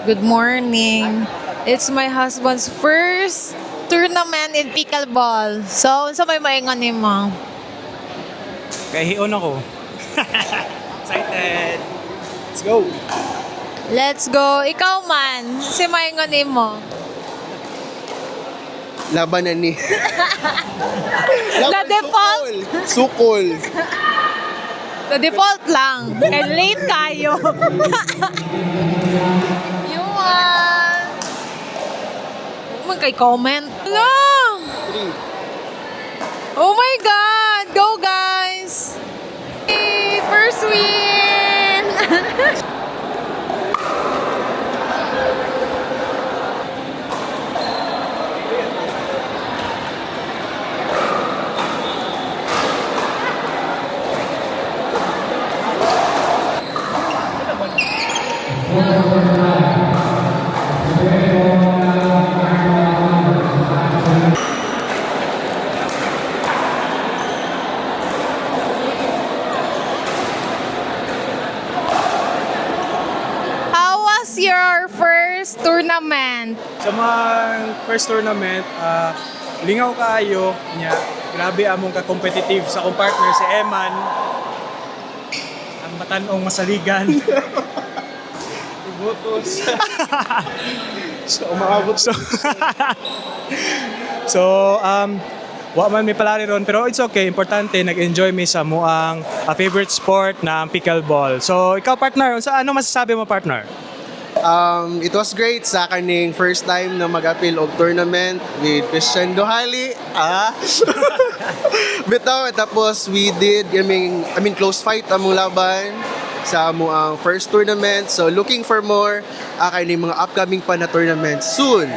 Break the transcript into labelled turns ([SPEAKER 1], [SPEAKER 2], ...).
[SPEAKER 1] Good morning. It's my husband's first tournament in pickleball. So, unsa may maingon nimo?
[SPEAKER 2] Kaya hiyon ako. Excited! Let's go!
[SPEAKER 1] Let's go. Ikaw man, si maingon nimo.
[SPEAKER 3] Labanan ni.
[SPEAKER 1] The default.
[SPEAKER 3] Sukol.
[SPEAKER 1] The default lang. Kaya late kayo. Yuan. Huwag kay comment. No! Oh my God! Go guys! Hey, first win! How was your first tournament?
[SPEAKER 2] Sa mga first tournament, lingaw kaayo niya. Grabe among ka-competitive sa akong partner si Eman. Ang matanong masaligan.
[SPEAKER 3] Ibotos. So, umaabot
[SPEAKER 2] So, so wa man may palari ron, pero it's okay. Importante, nag-enjoy mi sa muang favorite sport na ang pickleball. So, ikaw partner, ano masasabi mo partner?
[SPEAKER 3] It was great sa kaning first time na mag-appeal og tournament with Christian Dohali. Bitaw, tapos we did, I mean close fight among laban sa amuang first tournament. So looking for more kaning mga upcoming pa na tournaments soon.